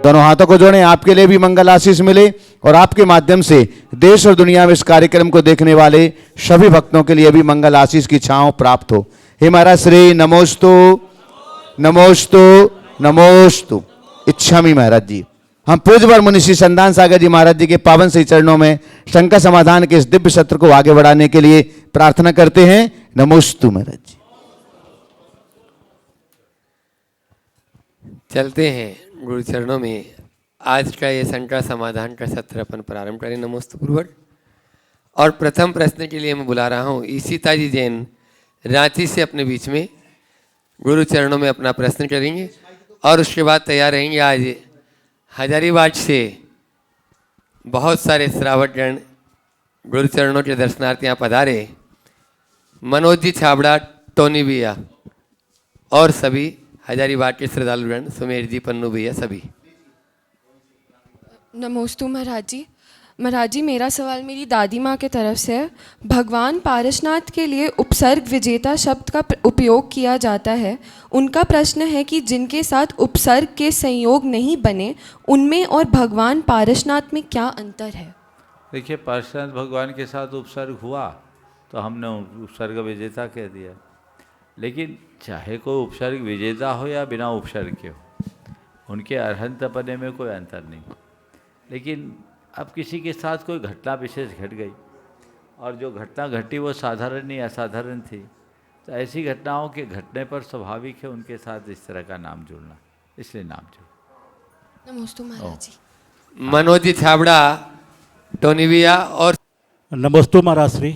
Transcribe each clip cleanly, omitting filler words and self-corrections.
दोनों हाथों को जोड़ें। आपके लिए भी मंगल आशीष मिले और आपके माध्यम से देश और दुनिया में इस कार्यक्रम को देखने वाले सभी भक्तों के लिए भी मंगल आशीष की छांव प्राप्त हो। हे महाराज श्री नमोस्तु नमोस्तु नमोस्तु। इच्छामि महाराज जी। हम पूज्यवर मुनि श्री संतान सागर जी महाराज जी के पावन श्री चरणों में शंका समाधान के इस दिव्य सत्र को आगे बढ़ाने के लिए प्रार्थना करते हैं। नमोस्तु महाराज जी। चलते हैं गुरु चरणों में। आज का ये शंका समाधान का सत्र अपन प्रारंभ करें नमोस्तु पूर्वक। और प्रथम प्रश्न के लिए मैं बुला रहा हूँ ईशिता जी जैन रांची से अपने बीच में गुरु चरणों में अपना प्रश्न करेंगे और उसके बाद तैयार रहेंगे। आज हजारीबाग से बहुत सारे श्रावकगण गुरु चरणों के दर्शनार्थ यहाँ पधारे। मनोज जी छाबड़ा, टोनी भैया और सभी हजारीबाग के श्रद्धालुगण, सुमेर जी, पन्नू भैया, सभी। नमोस्तु महाराज जी। महाराज जी, मेरा सवाल मेरी दादी माँ के तरफ से है। भगवान पारसनाथ के लिए उपसर्ग विजेता शब्द का उपयोग किया जाता है। उनका प्रश्न है कि जिनके साथ उपसर्ग के संयोग नहीं बने उनमें और भगवान पारसनाथ में क्या अंतर है? देखिए, पारसनाथ भगवान के साथ उपसर्ग हुआ तो हमने उपसर्ग विजेता कह दिया। लेकिन चाहे कोई उपसर्ग विजेता हो या बिना उपसर्ग के हो, उनके अरहंत पने में कोई अंतर नहीं। लेकिन अब किसी के साथ कोई घटना विशेष घट गई और जो घटना घटी वो साधारण नहीं असाधारण थी, तो ऐसी घटनाओं के घटने पर स्वाभाविक है उनके साथ इस तरह का नाम जुड़ना, इसलिए नाम जुड़। नमोस्तु महाराज जी। मनोज जी छाबड़ा, टोनी भैया और नमोस्तु महाराज श्री।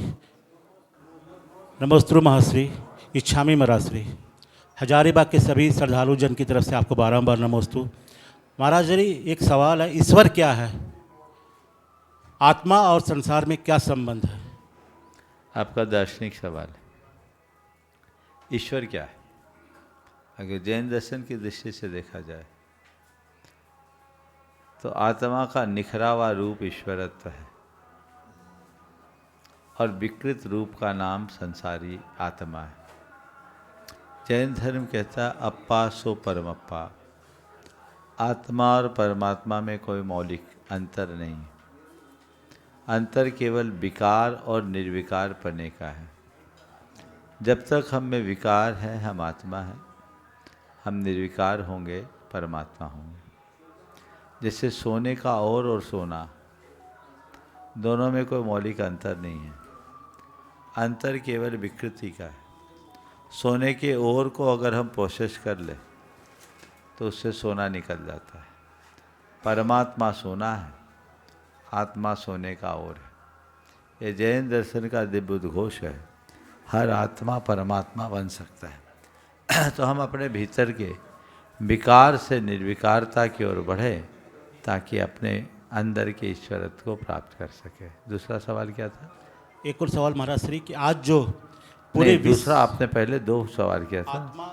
नमोस्तु महाश्री। इच्छामि महाराज श्री। हजारीबाग के सभी श्रद्धालु जन की तरफ से आपको बारंबार नमोस्तु। महाराज जी, एक सवाल है, ईश्वर क्या है? आत्मा और संसार में क्या संबंध है? आपका दार्शनिक सवाल है। ईश्वर क्या है? अगर जैन दर्शन की दृष्टि से देखा जाए तो आत्मा का निखरा हुआ रूप ईश्वरत्व है और विकृत रूप का नाम संसारी आत्मा है। जैन धर्म कहता है अप्पा सो परमप्पा। आत्मा और परमात्मा में कोई मौलिक अंतर नहीं। अंतर केवल विकार और निर्विकार पने का है। जब तक हम में विकार है हम आत्मा है, हम निर्विकार होंगे परमात्मा होंगे। जैसे सोने का और सोना, दोनों में कोई मौलिक अंतर नहीं है। अंतर केवल विकृति का है। सोने के ओर को अगर हम प्रोसेस कर ले तो उससे सोना निकल जाता है। परमात्मा सोना है, आत्मा सोने का ओर है। ये जैन दर्शन का दिव्य उद्घोष है। हर आत्मा परमात्मा बन सकता है। तो हम अपने भीतर के विकार से निर्विकारता की ओर बढ़े ताकि अपने अंदर के ईश्वरत्व को प्राप्त कर सके। दूसरा सवाल क्या था? एक और सवाल महाराज श्री कि आज जो पूरे दूसरा आपने पहले दो सवाल किया था। आत्मा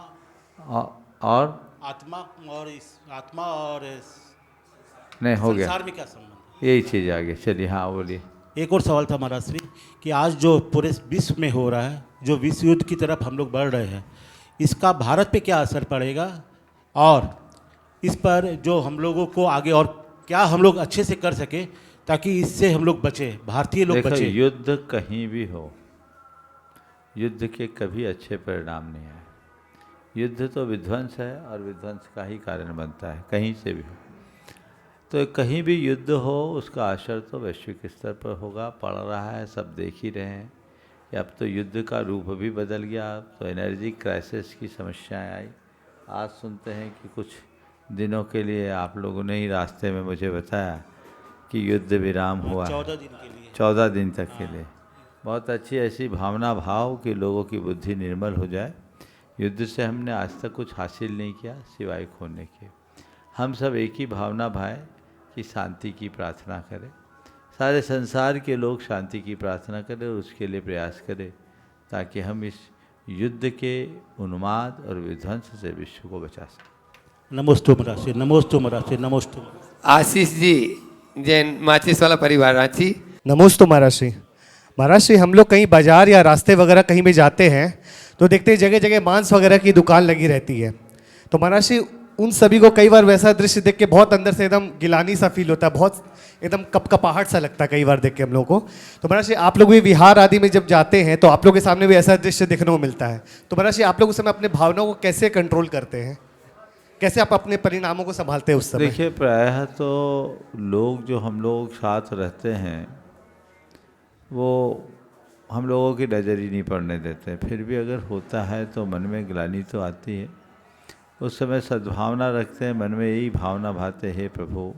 और नहीं हो गया, संसार में क्या संबंध? यही चीज़ आगे चलिए। हाँ बोलिए। एक और सवाल था महाराज श्री कि आज जो पूरे विश्व में हो रहा है, जो विश्व युद्ध की तरफ हम लोग बढ़ रहे हैं, इसका भारत पे क्या असर पड़ेगा और इस पर जो हम लोगों को आगे और क्या हम लोग अच्छे से कर सके ताकि इससे हम लोग बचे, भारतीय लोग बचे। युद्ध कहीं भी हो, युद्ध के कभी अच्छे परिणाम नहीं आए। युद्ध तो विध्वंस है और विध्वंस का ही कारण बनता है, कहीं से भी हो। तो कहीं भी युद्ध हो उसका असर तो वैश्विक स्तर पर होगा, पड़ रहा है, सब देख ही रहे हैं। अब तो युद्ध का रूप भी बदल गया, तो एनर्जी क्राइसिस की समस्याएं आई। आज सुनते हैं कि कुछ दिनों के लिए आप लोगों ने ही रास्ते में मुझे बताया कि युद्ध विराम हुआ 14 दिन के लिए, 14 दिन तक के लिए। बहुत अच्छी ऐसी भावना भाव कि लोगों की बुद्धि निर्मल हो जाए। युद्ध से हमने आज तक कुछ हासिल नहीं किया सिवाय खोने के। हम सब एक ही भावना भाए कि शांति की प्रार्थना करें, सारे संसार के लोग शांति की प्रार्थना करें और उसके लिए प्रयास करें ताकि हम इस युद्ध के उन्माद और विध्वंस से विश्व को बचा सकें। नमोस्तु महाराज, नमोस्तु महाराज, नमोस्तु। आशीष जी जैन माचिस वाला परिवार रांची। नमोस्तु महाराज श्री। महाराज श्री, हम लोग कहीं बाजार या रास्ते वगैरह कहीं भी जाते हैं तो देखते हैं जगह जगह मांस वगैरह की दुकान लगी रहती है। तो महाराज श्री, उन सभी को कई बार वैसा दृश्य देख के बहुत अंदर से एकदम गिलानी सा फील होता है, बहुत एकदम कपकपाहट सा लगता है कई बार देख के हम लोगों को। तो महाराज जी आप लोग भी विहार आदि में जब जाते हैं तो आप लोग के सामने भी ऐसा दृश्य देखने को मिलता है, तो महाराज जी आप लोग उस समय अपने भावनाओं को कैसे कंट्रोल करते हैं, कैसे आप अपने परिणामों को संभालते हैं उस समय? देखिए, प्रायः तो लोग जो हम लोग साथ रहते हैं वो हम लोगों की नज़र ही नहीं पड़ने देते, फिर भी अगर होता है तो मन में ग्लानि तो आती है। उस समय सद्भावना रखते हैं, मन में यही भावना भाते, हे प्रभु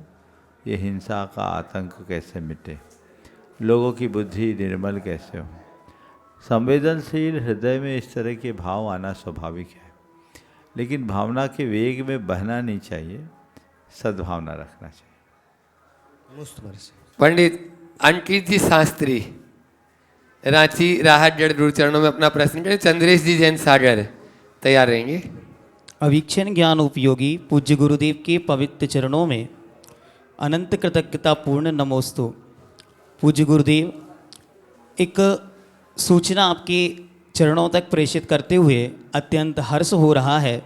ये हिंसा का आतंक कैसे मिटे, लोगों की बुद्धि निर्मल कैसे हो। संवेदनशील हृदय में इस तरह के भाव आना स्वाभाविक है, लेकिन भावना के वेग में बहना नहीं चाहिए, सद्भावना रखना चाहिए। पंडित अंकित जी शास्त्री रांची राहत जड़ गुरु चरणों में अपना प्रश्न करें। चंद्रेश जी जैन सागर तैयार रहेंगे। अवीक्षण ज्ञान उपयोगी पूज्य गुरुदेव के पवित्र चरणों में अनंत कृतज्ञता पूर्ण नमोस्तु। पूज्य गुरुदेव, एक सूचना आपके चरणों तक प्रेषित करते हुए अत्यंत हर्ष हो रहा है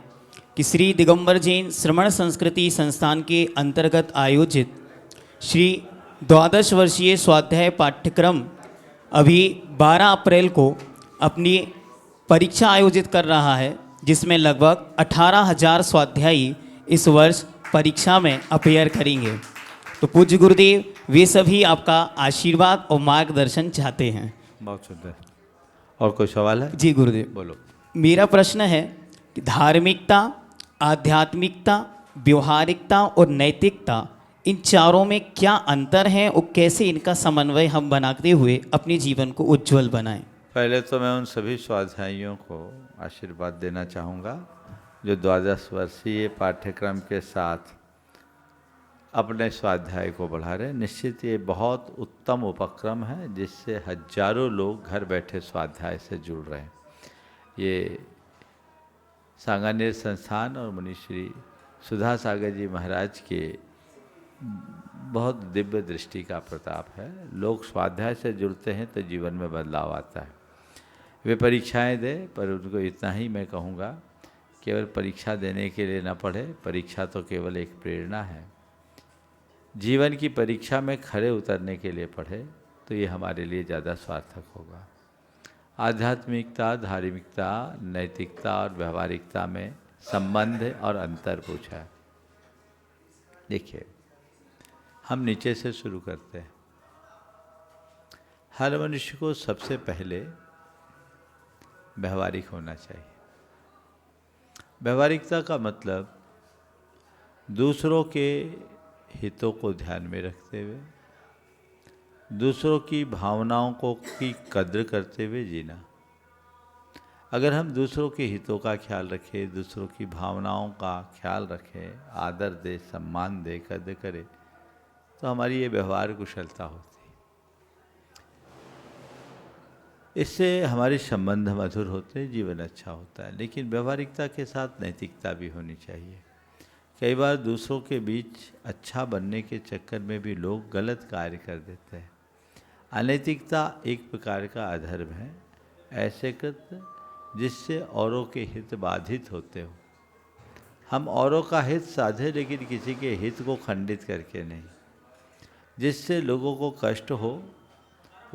कि श्री दिगंबर जैन श्रमण संस्कृति संस्थान के अंतर्गत आयोजित श्री 12 वर्षीय स्वाध्याय पाठ्यक्रम अभी 12 अप्रैल को अपनी परीक्षा आयोजित कर रहा है, जिसमें लगभग 18,000 स्वाध्यायी इस वर्ष परीक्षा में अपेयर करेंगे। तो पूज्य गुरुदेव वे सभी आपका आशीर्वाद और मार्गदर्शन चाहते हैं। बहुत सुंदर। और कोई सवाल है? जी गुरुदेव, बोलो। मेरा प्रश्न है कि धार्मिकता, आध्यात्मिकता, व्यवहारिकता और नैतिकता, इन चारों में क्या अंतर है और कैसे इनका समन्वय हम बनाते हुए अपने जीवन को उज्जवल बनाएं? पहले तो मैं उन सभी स्वाध्यायियों को आशीर्वाद देना चाहूँगा जो 12 वर्षीय पाठ्यक्रम के साथ अपने स्वाध्याय को बढ़ा रहे हैं। निश्चित ये बहुत उत्तम उपक्रम है, जिससे हजारों लोग घर बैठे स्वाध्याय से जुड़ रहे हैं। ये सांगानेर संस्थान और मुनिश्री सुधा सागर जी महाराज के बहुत दिव्य दृष्टि का प्रताप है। लोग स्वाध्याय से जुड़ते हैं तो जीवन में बदलाव आता है। वे परीक्षाएं दें, पर उनको इतना ही मैं कहूँगा, केवल परीक्षा देने के लिए न पढ़े, परीक्षा तो केवल एक प्रेरणा है। जीवन की परीक्षा में खरे उतरने के लिए पढ़े तो ये हमारे लिए ज़्यादा सार्थक होगा। आध्यात्मिकता, धार्मिकता, नैतिकता और व्यवहारिकता में संबंध और अंतर पूछा है। देखिए, हम नीचे से शुरू करते हैं। हर मनुष्य को सबसे पहले व्यवहारिक होना चाहिए। व्यवहारिकता का मतलब दूसरों के हितों को ध्यान में रखते हुए, दूसरों की भावनाओं की कद्र करते हुए जीना। अगर हम दूसरों के हितों का ख्याल रखें, दूसरों की भावनाओं का ख्याल रखें, आदर दे, सम्मान दे, कद्र करें, तो हमारी ये व्यवहार कुशलता होती है। इससे हमारे संबंध मधुर होते हैं, जीवन अच्छा होता है। लेकिन व्यवहारिकता के साथ नैतिकता भी होनी चाहिए। कई बार दूसरों के बीच अच्छा बनने के चक्कर में भी लोग गलत कार्य कर देते हैं। अनैतिकता एक प्रकार का अधर्म है, ऐसे कृत्य जिससे औरों के हित बाधित होते हो। हम औरों का हित साधे, लेकिन किसी के हित को खंडित करके नहीं, जिससे लोगों को कष्ट हो,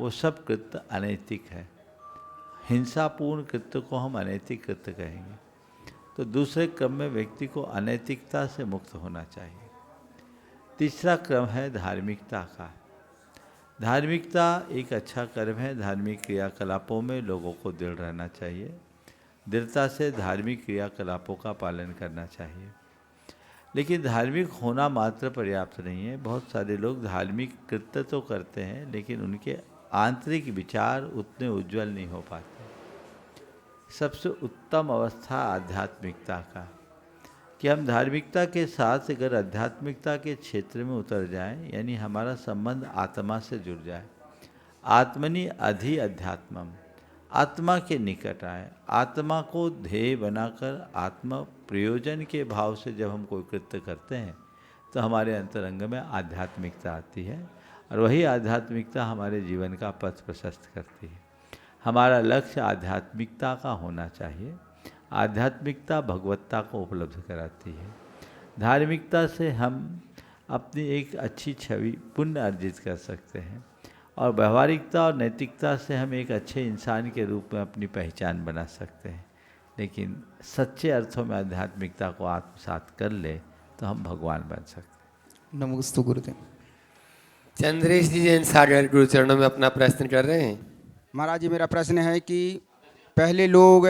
वो सब कृत्य अनैतिक है। हिंसापूर्ण कृत्य को हम अनैतिक कृत्य कहेंगे। तो दूसरे क्रम में व्यक्ति को अनैतिकता से मुक्त होना चाहिए। तीसरा क्रम है धार्मिकता का। धार्मिकता एक अच्छा कर्म है। धार्मिक क्रियाकलापों में लोगों को दृढ़ रहना चाहिए। दृढ़ता से धार्मिक क्रियाकलापों का पालन करना चाहिए। लेकिन धार्मिक होना मात्र पर्याप्त नहीं है। बहुत सारे लोग धार्मिक कृत्य तो करते हैं, लेकिन उनके आंतरिक विचार उतने उज्जवल नहीं हो पाते। सबसे उत्तम अवस्था आध्यात्मिकता का, कि हम धार्मिकता के साथ अगर आध्यात्मिकता के क्षेत्र में उतर जाएं, यानी हमारा संबंध आत्मा से जुड़ जाए। आत्मनि अधि अध्यात्मम, आत्मा के निकट आए। आत्मा को ध्येय बनाकर आत्मा प्रयोजन के भाव से जब हम कोई कृत्य करते हैं तो हमारे अंतरंग में आध्यात्मिकता आती है, और वही आध्यात्मिकता हमारे जीवन का पथ प्रशस्त करती है। हमारा लक्ष्य आध्यात्मिकता का होना चाहिए। आध्यात्मिकता भगवत्ता को उपलब्ध कराती है। धार्मिकता से हम अपनी एक अच्छी छवि पुण्य अर्जित कर सकते हैं और व्यवहारिकता और नैतिकता से हम एक अच्छे इंसान के रूप में अपनी पहचान बना सकते हैं। लेकिन सच्चे अर्थों में आध्यात्मिकता को आत्मसात कर ले तो हम भगवान बन सकते हैं। नमोस्तु गुरुदेव। चंद्रेश जी जैन सागर गुरुचरणों में अपना प्रश्न कर रहे हैं। महाराज जी, मेरा प्रश्न है कि पहले लोग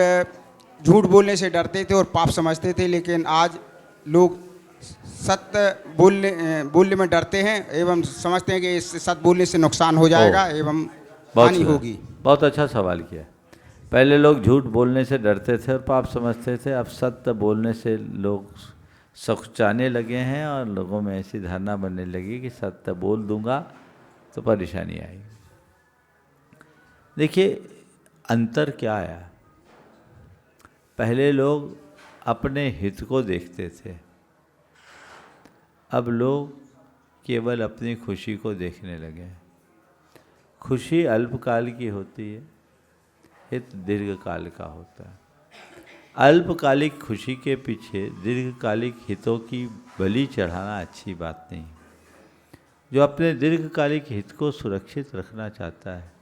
झूठ बोलने से डरते थे और पाप समझते थे, लेकिन आज लोग सत्य बोलने में डरते हैं एवं समझते हैं कि इससे सत्य बोलने से नुकसान हो जाएगा एवं हानि होगी। बहुत अच्छा सवाल किया। पहले लोग झूठ बोलने से डरते थे और पाप समझते थे, अब सत्य बोलने से लोग सकुचाने लगे हैं और लोगों में ऐसी धारणा बनने लगी कि सत्य बोल दूंगा तो परेशानी आएगी। देखिए अंतर क्या आया, पहले लोग अपने हित को देखते थे, अब लोग केवल अपनी खुशी को देखने लगे हैं। खुशी अल्पकाल की होती है, हित दीर्घकाल का होता है। अल्पकालिक खुशी के पीछे दीर्घकालिक हितों की बलि चढ़ाना अच्छी बात नहीं। जो अपने दीर्घकालिक हित को सुरक्षित रखना चाहता है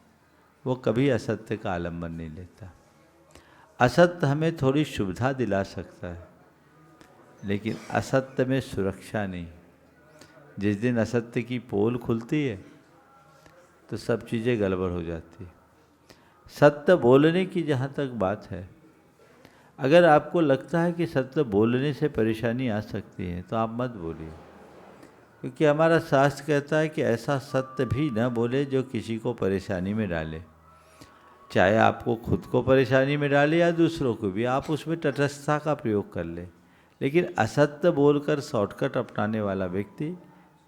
वो कभी असत्य का आलम्बन नहीं लेता। असत्य हमें थोड़ी सुविधा दिला सकता है, लेकिन असत्य में सुरक्षा नहीं। जिस दिन असत्य की पोल खुलती है तो सब चीज़ें गड़बड़ हो जाती है। सत्य बोलने की जहाँ तक बात है, अगर आपको लगता है कि सत्य बोलने से परेशानी आ सकती है तो आप मत बोलिए, क्योंकि हमारा शास्त्र कहता है कि ऐसा सत्य भी न बोले जो किसी को परेशानी में डाले। चाहे आपको खुद को परेशानी में डाले या दूसरों को भी, आप उसमें तटस्थता का प्रयोग कर ले। लेकिन असत्य बोलकर शॉर्टकट अपनाने वाला व्यक्ति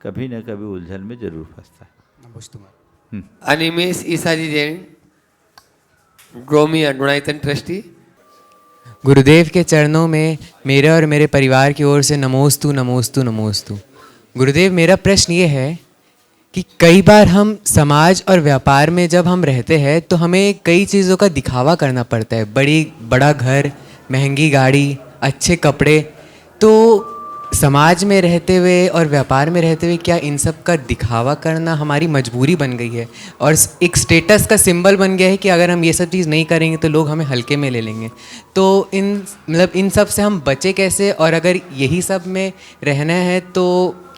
कभी न कभी उलझन में जरूर फंसता है। अनिमेश ईसा जी जैन ग्रोमी गुणायतन ट्रस्टी। गुरुदेव के चरणों में मेरे और मेरे परिवार की ओर से नमोस्तु नमोस्तु नमोस्तु। गुरुदेव, मेरा प्रश्न ये है कि कई बार हम समाज और व्यापार में जब हम रहते हैं तो हमें कई चीज़ों का दिखावा करना पड़ता है। बड़ा घर, महंगी गाड़ी, अच्छे कपड़े। तो समाज में रहते हुए और व्यापार में रहते हुए क्या इन सब का दिखावा करना हमारी मजबूरी बन गई है और एक स्टेटस का सिंबल बन गया है कि अगर हम ये सब चीज़ नहीं करेंगे तो लोग हमें हल्के में ले लेंगे? तो इन सब से हम बचे कैसे, और अगर यही सब में रहना है तो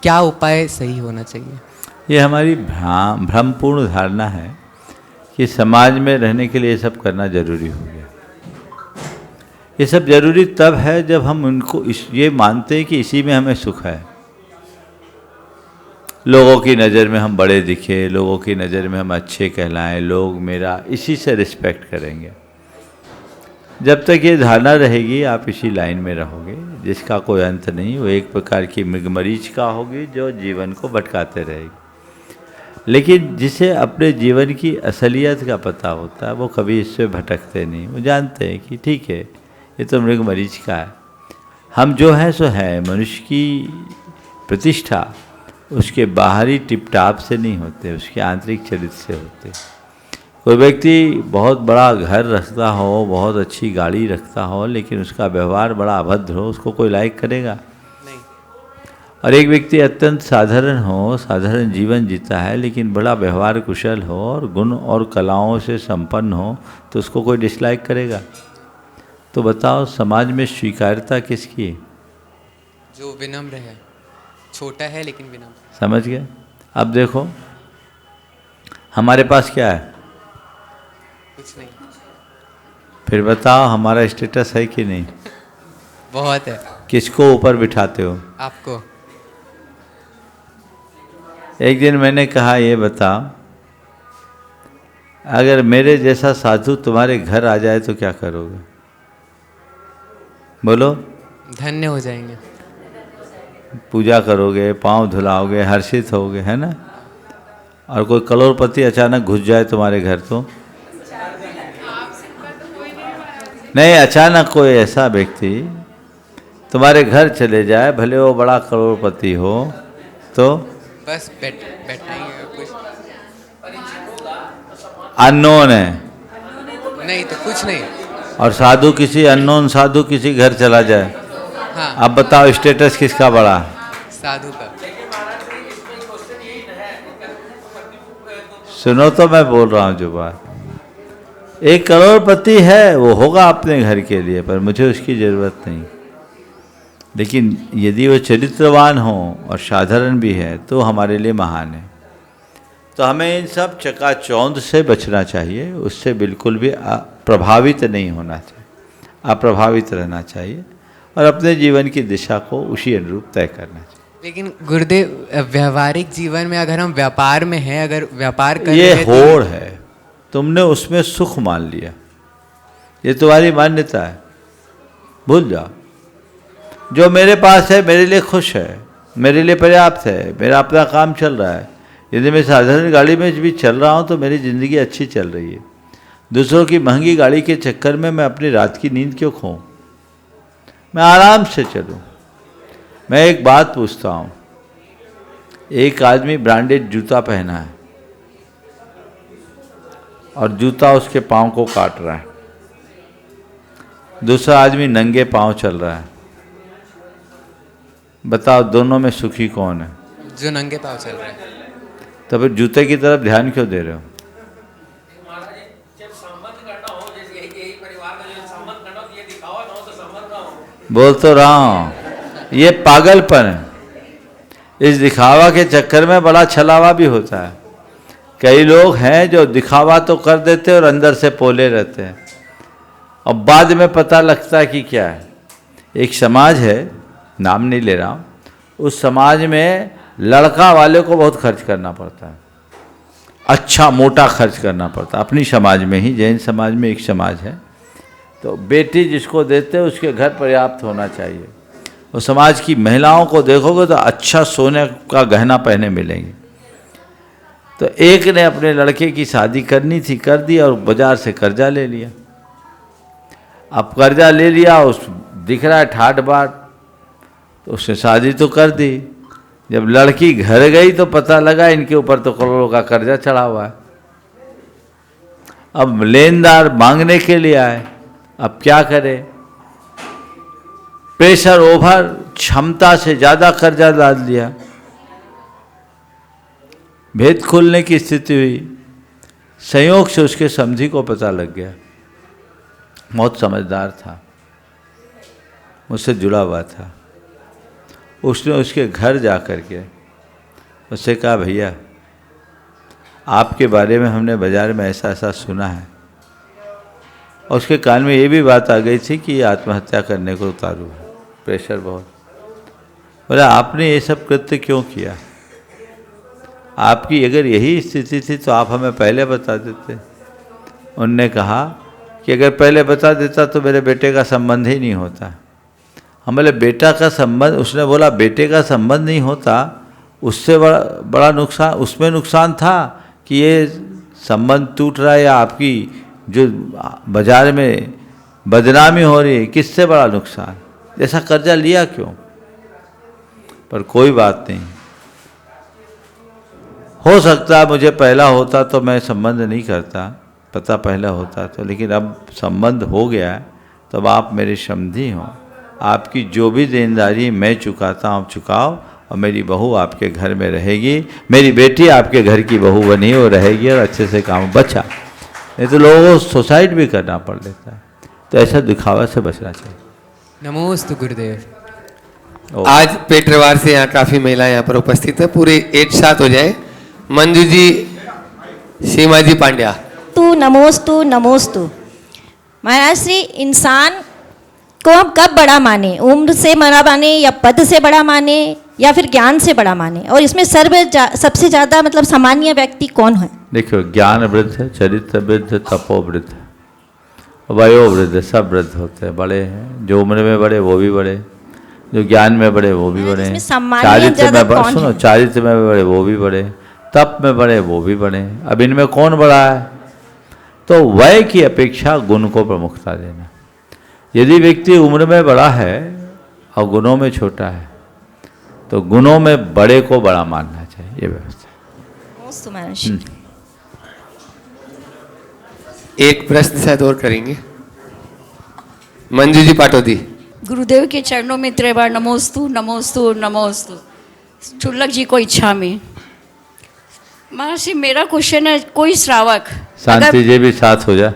क्या उपाय सही होना चाहिए? ये हमारी भ्रमपूर्ण धारणा है कि समाज में रहने के लिए ये सब करना जरूरी हो गया। ये सब जरूरी तब है जब हम उनको ये मानते हैं कि इसी में हमें सुख है। लोगों की नज़र में हम बड़े दिखे, लोगों की नज़र में हम अच्छे कहलाएं, लोग मेरा इसी से रिस्पेक्ट करेंगे। जब तक ये धारणा रहेगी आप इसी लाइन में रहोगे जिसका कोई अंत नहीं। वो एक प्रकार की मृगमरीचिका होगी जो जीवन को भटकाते रहेगी। लेकिन जिसे अपने जीवन की असलियत का पता होता है वो कभी इससे भटकते नहीं। वो जानते हैं कि ठीक है, ये तो मृगमरीचिका है, हम जो हैं सो है। मनुष्य की प्रतिष्ठा उसके बाहरी टिपटाप से नहीं होते, उसके आंतरिक चरित्र से होते। कोई व्यक्ति बहुत बड़ा घर रखता हो, बहुत अच्छी गाड़ी रखता हो, लेकिन उसका व्यवहार बड़ा अभद्र हो, उसको कोई लाइक करेगा नहीं। और एक व्यक्ति अत्यंत साधारण हो, साधारण जीवन जीता है, लेकिन बड़ा व्यवहार कुशल हो और गुण और कलाओं से संपन्न हो, तो उसको कोई डिसलाइक करेगा? तो बताओ समाज में स्वीकार्यता किसकी है? जो विनम्र है, छोटा है लेकिन विनम्र। समझ गए? अब देखो हमारे पास क्या है? कुछ नहीं। फिर बताओ हमारा स्टेटस है कि नहीं? बहुत है। किसको ऊपर बिठाते हो? आपको। एक दिन मैंने कहा ये बताओ, अगर मेरे जैसा साधु तुम्हारे घर आ जाए तो क्या करोगे? बोलो। धन्य हो जाएंगे। पूजा करोगे, पांव धुलाओगे, हर्षित होगे, है ना? और कोई करोड़पति अचानक घुस जाए तुम्हारे घर तो? नहीं, अचानक कोई ऐसा व्यक्ति तुम्हारे घर चले जाए, भले वो बड़ा करोड़पति हो, तो बस बैठाएंगे कुछ। अननोन है नहीं तो कुछ नहीं। और साधु किसी अननोन साधु किसी घर चला जाए हाँ। अब बताओ स्टेटस किसका बड़ा? साधु का। सुनो तो मैं बोल रहा हूँ जो बात, 1 करोड़पति है वो होगा अपने घर के लिए, पर मुझे उसकी ज़रूरत नहीं। लेकिन यदि वो चरित्रवान हो और साधारण भी है तो हमारे लिए महान है। तो हमें इन सब चकाचौंध से बचना चाहिए, उससे बिल्कुल भी प्रभावित नहीं होना चाहिए, अप्रभावित रहना चाहिए और अपने जीवन की दिशा को उसी अनुरूप तय करना चाहिए। लेकिन गुरुदेव, व्यवहारिक जीवन में अगर हम व्यापार में हैं, अगर व्यापार कर ये रहे हैं होड़ है, तुमने उसमें सुख मान लिया, ये तुम्हारी मान्यता है, भूल जाओ। जो मेरे पास है मेरे लिए खुश है, मेरे लिए पर्याप्त है, मेरा अपना काम चल रहा है। यदि मैं साधारण गाड़ी में भी चल रहा हूँ तो मेरी ज़िंदगी अच्छी चल रही है। दूसरों की महंगी गाड़ी के चक्कर में मैं अपनी रात की नींद क्यों खोऊं? मैं आराम से चलूं। मैं एक बात पूछता हूँ, एक आदमी ब्रांडेड जूता पहना है और जूता उसके पाँव को काट रहा है, दूसरा आदमी नंगे पाँव चल रहा है, बताओ दोनों में सुखी कौन है? जो नंगे पाँव चल रहे हैं। तो फिर जूते की तरफ ध्यान क्यों दे रहे हो? बोल तो रहा हूँ, ये पागलपन है। इस दिखावा के चक्कर में बड़ा छलावा भी होता है। कई लोग हैं जो दिखावा तो कर देते हैं और अंदर से पोले रहते हैं, और बाद में पता लगता है कि क्या है। एक समाज है, नाम नहीं ले रहा हूँ, उस समाज में लड़का वाले को बहुत खर्च करना पड़ता है, अच्छा मोटा खर्च करना पड़ता है। अपनी समाज में ही, जैन समाज में एक समाज है, तो बेटी जिसको देते हैं उसके घर पर्याप्त होना चाहिए। और समाज की महिलाओं को देखोगे तो अच्छा सोने का गहना पहने मिलेंगे। तो एक ने अपने लड़के की शादी करनी थी, कर दी, और बाजार से कर्जा ले लिया। अब कर्जा ले लिया, उस दिख रहा है ठाट बाट, तो उसने शादी तो कर दी। जब लड़की घर गई तो पता लगा इनके ऊपर तो करोड़ों का कर्जा चढ़ा हुआ है। अब लेनदार मांगने के लिए आए, अब क्या करे? प्रेशर ओवर, क्षमता से ज़्यादा कर्जा डाल दिया, भेद खुलने की स्थिति हुई। संयोग से उसके समधी को पता लग गया, बहुत समझदार था, मुझसे जुड़ा हुआ था। उसने उसके घर जा कर के उससे कहा, भैया आपके बारे में हमने बाज़ार में ऐसा ऐसा सुना है। और उसके कान में ये भी बात आ गई थी कि आत्महत्या करने को उतारू है, प्रेशर बहुत। बोला, आपने ये सब कृत्य क्यों किया? आपकी अगर यही स्थिति थी तो आप हमें पहले बता देते। उनने कहा कि अगर पहले बता देता तो मेरे बेटे का संबंध ही नहीं होता। हम बोले, बेटा का संबंध? उसने बोला, बेटे का संबंध नहीं होता, उससे बड़ा नुकसान, उसमें नुकसान था कि ये संबंध टूट रहा है या आपकी जो बाजार में बदनामी हो रही है, किससे बड़ा नुकसान? ऐसा कर्जा लिया क्यों? पर कोई बात नहीं, हो सकता है मुझे पहला होता तो मैं संबंध नहीं करता, पता पहला होता तो, लेकिन अब संबंध हो गया है, तब आप मेरे समधी हो। आपकी जो भी देनदारी मैं चुकाता हूँ चुकाओ, और मेरी बहू आपके घर में रहेगी, मेरी बेटी आपके घर की बहू बनी वो रहेगी, और अच्छे से काम बचा। नहीं तो लोगों को सुसाइड भी करना पड़ लेता है। तो ऐसा दिखावा से बचना चाहिए। नमोस्तु गुरुदेव। आज पेटरवार से यहाँ काफ़ी महिलाएं यहाँ पर उपस्थित है, पूरे एक साथ हो जाए। मंजू जी, सीमा जी पांड्या। तू नमोस्तु नमोस्तु। महाराज श्री, इंसान को हम कब बड़ा माने? उम्र से बड़ा माने, या पद से बड़ा माने, या फिर ज्ञान से बड़ा माने? और इसमें सबसे ज़्यादा मतलब सामान्य व्यक्ति कौन है? देखो, ज्ञान वृद्ध, चरित्र वृद्ध, तपो वृद्ध, वयो वृद्ध, सब वृद्ध होते हैं, बड़े हैं। जो उम्र में बड़े वो भी बड़े, जो ज्ञान में बड़े वो भी बड़े, चारित्र में सुनो, चारित्र में बड़े वो भी बड़े, तप में बड़े वो भी बड़े। अब इनमें कौन बड़ा है? तो वय की अपेक्षा गुण को प्रमुखता देना। यदि व्यक्ति उम्र में बड़ा है और गुणों में छोटा है तो गुणों में बड़े को बड़ा मानना चाहिए, ये व्यवस्था। एक प्रश्न शायद और करेंगे। मंजू जी पाटोदी। गुरुदेव के चरणों में त्रिबार नमोस्तु नमोस्तु नमोस्तु। चुल्लक जी को इच्छा में महर्षि, मेरा क्वेश्चन है, कोई श्रावक शांति जी भी साथ हो जा।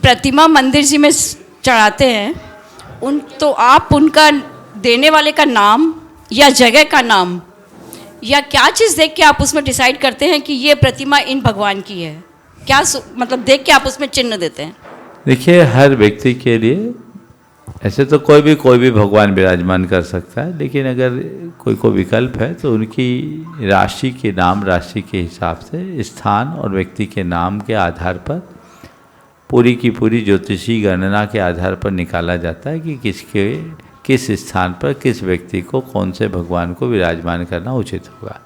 प्रतिमा मंदिर जी में चढ़ाते हैं, तो आप उनका देने वाले का नाम या जगह का नाम या क्या चीज़ देख के आप उसमें डिसाइड करते हैं कि ये प्रतिमा इन भगवान की है? क्या मतलब देख के आप उसमें चिन्ह देते हैं? देखिए, हर व्यक्ति के लिए ऐसे तो कोई भी भगवान विराजमान कर सकता है, लेकिन अगर कोई विकल्प है तो उनकी राशि के नाम, राशि के हिसाब से स्थान और व्यक्ति के नाम के आधार पर पूरी की पूरी ज्योतिषी गणना के आधार पर निकाला जाता है कि किस स्थान पर किस व्यक्ति को कौन से भगवान को विराजमान करना उचित होगा।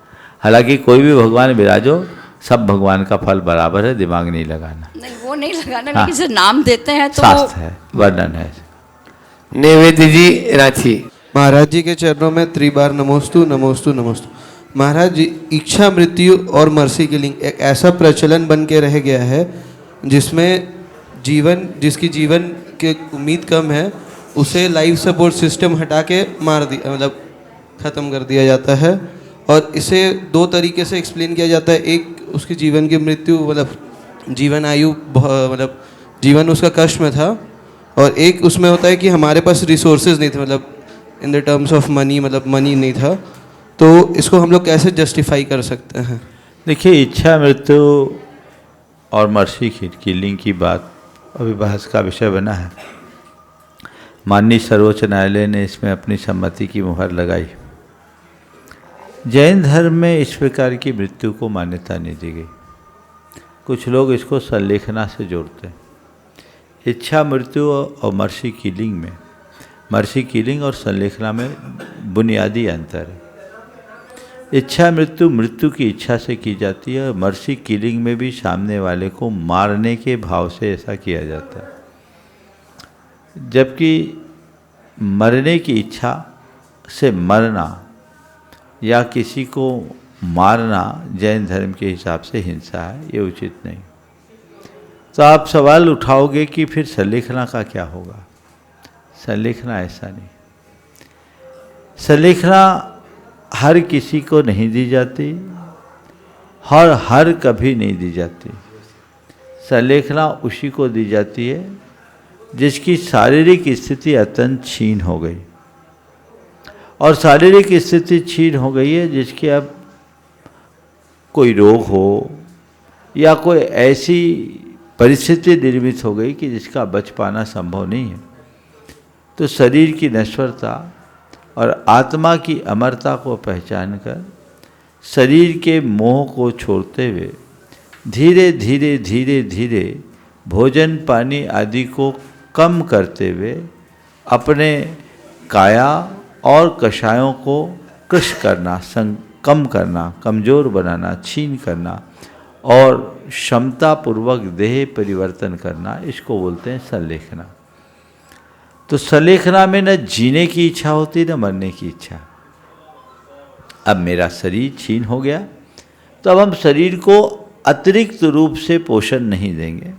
हालांकि कोई भी भगवान विराजो, सब भगवान का फल बराबर है, दिमाग नहीं लगाना। नहीं, वो नहीं लगाना, लेकिन जो नाम देते हैं तो शास्त्र है, वर्णन है। नैवेद्य जी रांची। महाराज जी के चरणों में त्रिबार नमोस्तु नमोस्तु नमोस्तु। महाराज जी, इच्छा, मृत्यु और मर्सी किलिंग एक ऐसा प्रचलन बन के रह गया है जिसमें जिसकी जीवन की उम्मीद कम है उसे लाइफ सपोर्ट सिस्टम हटा के मार दिया, मतलब ख़त्म कर दिया जाता है। और इसे दो तरीके से एक्सप्लेन किया जाता है। एक, उसकी जीवन की मृत्यु, मतलब जीवन आयु, मतलब जीवन उसका कष्ट में था। और एक उसमें होता है कि हमारे पास रिसोर्सेज नहीं थे, मतलब in the terms of money, मतलब मनी नहीं था। तो इसको हम लोग कैसे जस्टिफाई कर सकते हैं? देखिए, इच्छा, मृत्यु और मर्सी किलिंग की बात अभी बहस का विषय बना है। माननीय सर्वोच्च न्यायालय ने इसमें अपनी सम्मति की मुहर लगाई। जैन धर्म में इस प्रकार की मृत्यु को मान्यता नहीं दी गई। कुछ लोग इसको संलेखना से जोड़ते हैं। इच्छा, मृत्यु और मर्सी किलिंग में, मर्सी किलिंग और संलेखना में बुनियादी अंतर है। इच्छा मृत्यु, मृत्यु की इच्छा से की जाती है, और मर्सी किलिंग में भी सामने वाले को मारने के भाव से ऐसा किया जाता है। जबकि मरने की इच्छा से मरना या किसी को मारना जैन धर्म के हिसाब से हिंसा है, ये उचित नहीं। तो आप सवाल उठाओगे कि फिर संलेखना का क्या होगा? संलेखना ऐसा नहीं। संलेखना हर किसी को नहीं दी जाती और हर कभी नहीं दी जाती। संलेखना उसी को दी जाती है जिसकी शारीरिक स्थिति अत्यंत क्षीण हो गई। और शारीरिक स्थिति क्षीण हो गई है जिसके अब कोई रोग हो या कोई ऐसी परिस्थिति निर्मित हो गई कि जिसका बच पाना संभव नहीं है। तो शरीर की नश्वरता और आत्मा की अमरता को पहचान कर शरीर के मोह को छोड़ते हुए धीरे धीरे धीरे धीरे भोजन पानी आदि को कम करते हुए अपने काया और कषायों को कृश करना, कम करना, कमज़ोर बनाना, छीन करना और क्षमतापूर्वक देह परिवर्तन करना, इसको बोलते हैं संलेखना। तो संलेखना में न जीने की इच्छा होती न मरने की इच्छा। अब मेरा शरीर क्षीण हो गया तो अब हम शरीर को अतिरिक्त रूप से पोषण नहीं देंगे।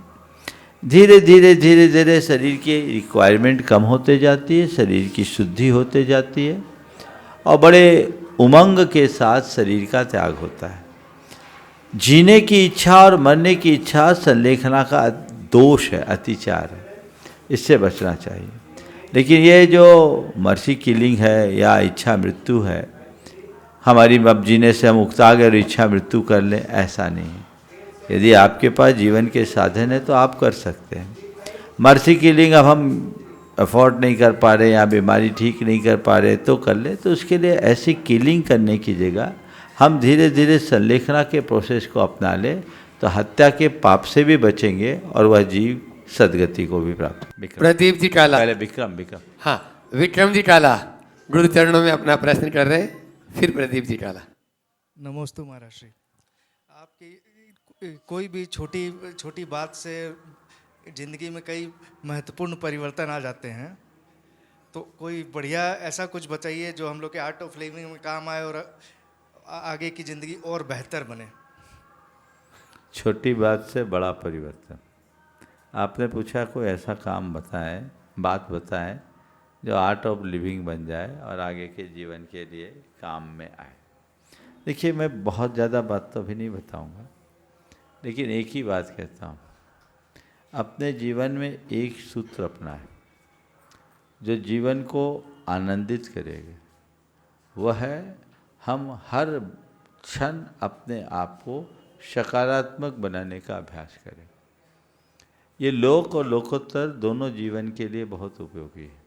धीरे धीरे धीरे धीरे शरीर की रिक्वायरमेंट कम होते जाती है, शरीर की शुद्धि होते जाती है और बड़े उमंग के साथ शरीर का त्याग होता है। जीने की इच्छा और मरने की इच्छा संलेखना का दोष है, अतिचार है, इससे बचना चाहिए। लेकिन ये जो मर्सी किलिंग है या इच्छा मृत्यु है, हमारी अब जीने से हम उकता गए और इच्छा मृत्यु कर लें, ऐसा नहीं है। यदि आपके पास जीवन के साधन है तो आप कर सकते हैं। मर्सी किलिंग अब हम अफोर्ड नहीं कर पा रहे या बीमारी ठीक नहीं कर पा रहे तो कर ले, तो उसके लिए ऐसी किलिंग करने की जगह हम धीरे धीरे संलेखना के प्रोसेस को अपना ले तो हत्या के पाप से भी बचेंगे और वह जीव सदगति को भी प्राप्त। प्रदीप जी टाला। पहले विक्रम। हाँ, विक्रम जी टाला गुरु चरणों में अपना प्रश्न कर रहे हैं, फिर प्रदीप जी टाला। नमोस्तु महाराज श्री। आपकी कोई भी छोटी बात से ज़िंदगी में कई महत्वपूर्ण परिवर्तन आ जाते हैं, तो कोई बढ़िया ऐसा कुछ बताइए जो हम लोग के आर्ट ऑफ लिविंग में काम आए और आगे की ज़िंदगी और बेहतर बने। छोटी बात से बड़ा परिवर्तन, आपने पूछा कोई ऐसा काम बताएं, बात बताएं जो आर्ट ऑफ लिविंग बन जाए और आगे के जीवन के लिए काम में आए। देखिए, मैं बहुत ज़्यादा बात तो अभी नहीं बताऊंगा, लेकिन एक ही बात कहता हूँ, अपने जीवन में एक सूत्र अपनाएं जो जीवन को आनंदित करेगा। वह है हम हर क्षण अपने आप को सकारात्मक बनाने का अभ्यास करें। ये लोक और लोकोत्तर दोनों जीवन के लिए बहुत उपयोगी है।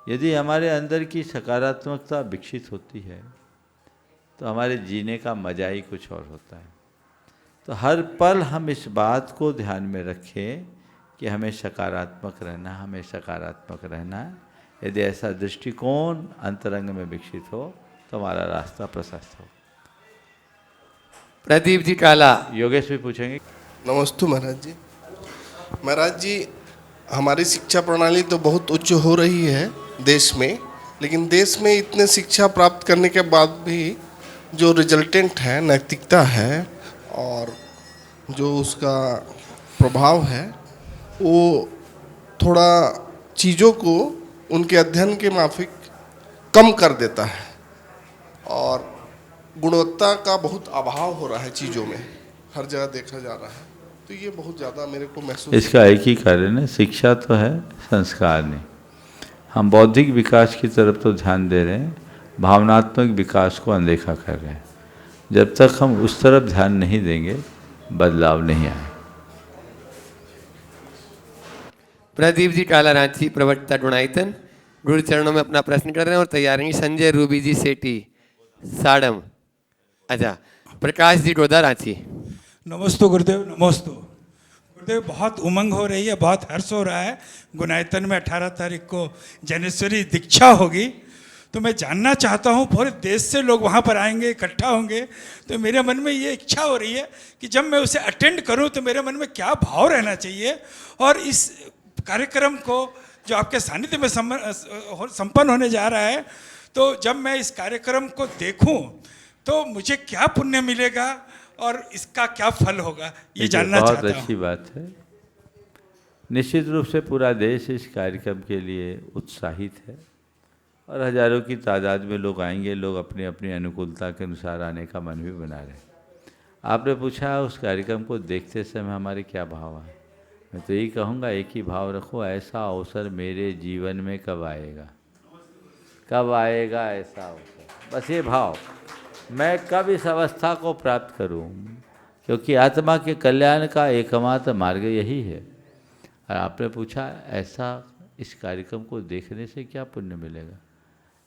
यदि हमारे अंदर की सकारात्मकता विकसित होती है तो हमारे जीने का मजा ही कुछ और होता है। तो हर पल हम इस बात को ध्यान में रखें कि हमें सकारात्मक रहना, हमें सकारात्मक रहना है। यदि ऐसा दृष्टिकोण अंतरंग में विकसित हो तो हमारा रास्ता प्रशस्त हो। प्रदीप जी काला। योगेश भी पूछेंगे। नमस्ते महाराज जी। महाराज जी, हमारी शिक्षा प्रणाली तो बहुत उच्च हो रही है देश में, लेकिन देश में इतने शिक्षा प्राप्त करने के बाद भी जो रिजल्टेंट है, नैतिकता है और जो उसका प्रभाव है, वो थोड़ा चीज़ों को उनके अध्ययन के माफिक कम कर देता है और गुणवत्ता का बहुत अभाव हो रहा है चीज़ों में, हर जगह देखा जा रहा है। तो ये बहुत ज़्यादा मेरे को महसूस, इसका एक ही कारण है, शिक्षा तो है, संस्कार नहीं। हम बौद्धिक विकास की तरफ तो ध्यान दे रहे हैं, भावनात्मक विकास को अनदेखा कर रहे हैं। जब तक हम उस तरफ ध्यान नहीं देंगे, बदलाव नहीं आए। प्रदीप जी काला रांची, प्रवक्ता गुणायतन, गुरु चरणों में अपना प्रश्न कर रहे हैं और तैयार हैं संजय रूबी जी सेठी साड़म। अच्छा, प्रकाश जी गोदा रांची। नमस्ते गुरुदेव, नमस्ते गुरुदेव। बहुत उमंग हो रही है, बहुत हर्ष हो रहा है। गुनायतन में 18 तारीख को जैनेश्वरी दीक्षा होगी, तो मैं जानना चाहता हूँ, पूरे देश से लोग वहाँ पर आएंगे, इकट्ठा होंगे, तो मेरे मन में ये इच्छा हो रही है कि जब मैं उसे अटेंड करूँ तो मेरे मन में क्या भाव रहना चाहिए, और इस कार्यक्रम को जो आपके सानिध्य में संपन्न होने जा रहा है, तो जब मैं इस कार्यक्रम को देखूं तो मुझे क्या पुण्य मिलेगा और इसका क्या फल होगा, ये जानना चाहता हूँ। बहुत अच्छी बात है। निश्चित रूप से पूरा देश इस कार्यक्रम के लिए उत्साहित है और हजारों की तादाद में लोग आएंगे। लोग अपनी अपनी अनुकूलता के अनुसार आने का मन भी बना रहे हैं। आपने पूछा उस कार्यक्रम को देखते समय हमारे क्या भाव है। मैं तो यही कहूँगा, एक ही भाव रखो, ऐसा अवसर मेरे जीवन में कब आएगा, कब आएगा ऐसा अवसर। बस ये भाव, मैं कब इस अवस्था को प्राप्त करूं, क्योंकि आत्मा के कल्याण का एकमात्र मार्ग यही है। और आपने पूछा ऐसा इस कार्यक्रम को देखने से क्या पुण्य मिलेगा।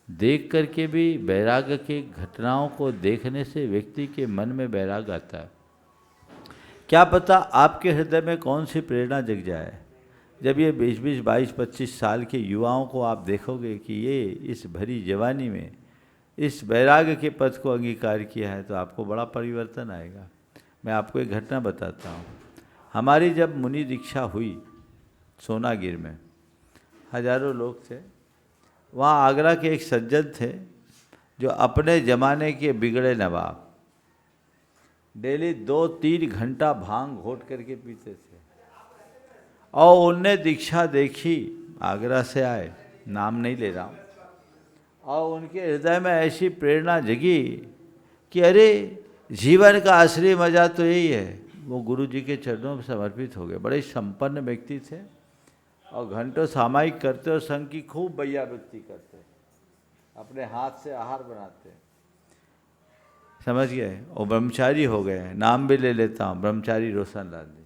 देख करके भी वैराग्य की घटनाओं को देखने से व्यक्ति के मन में वैराग्य आता है। क्या पता आपके हृदय में कौन सी प्रेरणा जग जाए। जब ये 20-20, 22-25 साल के युवाओं को आप देखोगे कि ये इस भरी जवानी में इस वैराग्य के पथ को अंगीकार किया है, तो आपको बड़ा परिवर्तन आएगा। मैं आपको एक घटना बताता हूँ। हमारी जब मुनि दीक्षा हुई सोनागिर में, हजारों लोग थे वहाँ। आगरा के एक सज्जन थे जो अपने ज़माने के बिगड़े नवाब, डेली 2-3 घंटा भांग घोट करके पीते थे। और उनने दीक्षा देखी, आगरा से आए, नाम नहीं ले रहा हूँ, और उनके हृदय में ऐसी प्रेरणा जगी कि अरे जीवन का असली मज़ा तो यही है। वो गुरु जी के चरणों में समर्पित हो गए। बड़े संपन्न व्यक्ति थे और घंटों सामायिक करते और संघ की खूब बैयावृत्ति करते, अपने हाथ से आहार बनाते, समझ गए। और ब्रह्मचारी हो गए, नाम भी ले लेता हूँ, ब्रह्मचारी रोशन लाल जी।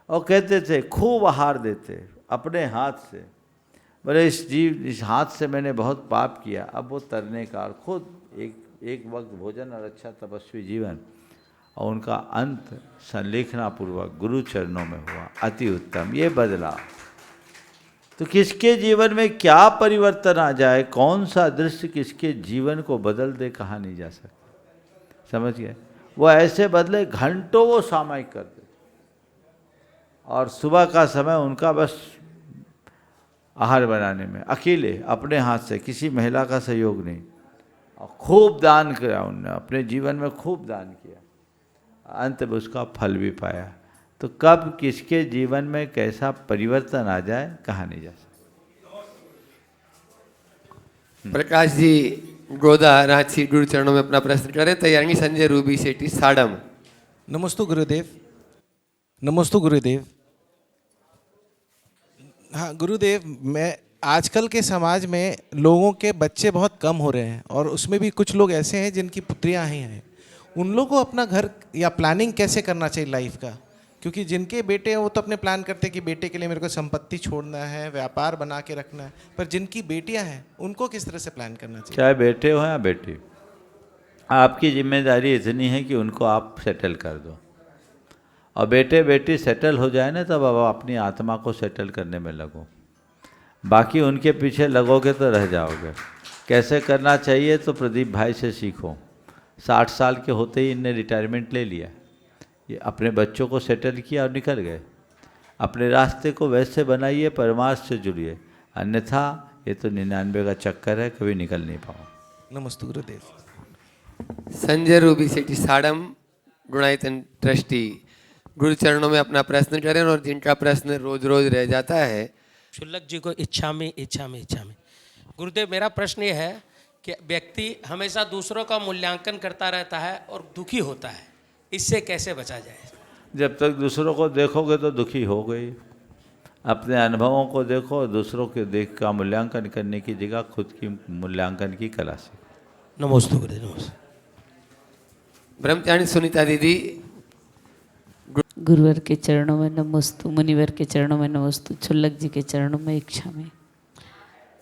और कहते थे खूब आहार देते अपने हाथ से। बोले इस हाथ से मैंने बहुत पाप किया। अब वो तरने का, और खुद एक वक्त भोजन और अच्छा तपस्वी जीवन, और उनका अंत संलेखनापूर्वक गुरु चरणों में हुआ। अति उत्तम। ये बदलाव तो किसके जीवन में क्या परिवर्तन आ जाए, कौन सा दृश्य किसके जीवन को बदल दे, कहा नहीं जा सकता। समझ गए। वो ऐसे बदले, घंटों वो सामायिक करते और सुबह का समय उनका बस आहार बनाने में, अकेले अपने हाथ से, किसी महिला का सहयोग नहीं। और खूब दान किया उन्होंने, अपने जीवन में खूब दान किया, अंत में उसका फल भी पाया। तो तो कब किसके जीवन में कैसा परिवर्तन आ जाए कहा नहीं जा सकता। प्रकाश जी गोदा रांची गुरु चरणों में अपना प्रश्न करें। तैयारी संजय रूबी सेठी साडम। नमस्तु गुरुदेव। नमस्तु गुरुदेव। हाँ गुरुदेव, मैं आजकल के समाज में लोगों के बच्चे बहुत कम हो रहे हैं और उसमें भी कुछ लोग ऐसे हैं जिनकी पुत्रियां ही हैं। उन लोगों को अपना घर या प्लानिंग कैसे करना चाहिए लाइफ का? क्योंकि जिनके बेटे हैं वो तो अपने प्लान करते हैं कि बेटे के लिए मेरे को संपत्ति छोड़ना है, व्यापार बना के रखना है, पर जिनकी बेटियां हैं उनको किस तरह से प्लान करना चाहिए? चाहे बेटे हो या बेटी, आपकी जिम्मेदारी इतनी है कि उनको आप सेटल कर दो, और बेटे बेटी सेटल हो जाए ना तब अब अपनी आत्मा को सेटल करने में लगो। बाकी उनके पीछे लगोगे तो रह जाओगे। कैसे करना चाहिए तो प्रदीप भाई से सीखो। 60 साल के होते ही इनने रिटायरमेंट ले लिया, ये अपने बच्चों को सेटल किया और निकल गए। अपने रास्ते को वैसे बनाइए, परमार्थ से जुड़िए, अन्यथा ये तो 99 का चक्कर है, कभी निकल नहीं पाओ। नमस्ते गुरुदेव। संजय रूबी सेठी साडम गुणायतन ट्रस्टी गुरु चरणों में अपना प्रश्न करें। और जिनका प्रश्न रोज रोज रह जाता है, शुल्लक जी को इच्छा में। गुरुदेव, मेरा प्रश्न ये है कि व्यक्ति हमेशा दूसरों का मूल्यांकन करता रहता है और दुखी होता है, इससे कैसे बचा जाए? जब तक दूसरों को देखोगे तो दुखी हो गई। अपने अनुभवों को देखो, दूसरों के देख का मूल्यांकन करने की जगह खुद की मूल्यांकन की कला सीखो। नमस्ते गुरुदेव। नमस्ते। ब्रह्मचारी सुनीता दीदी। गुरुवर के चरणों में नमोस्तु, मुनिवर के चरणों में नमोस्तु, छुल्लक जी के चरणों में इच्छा में।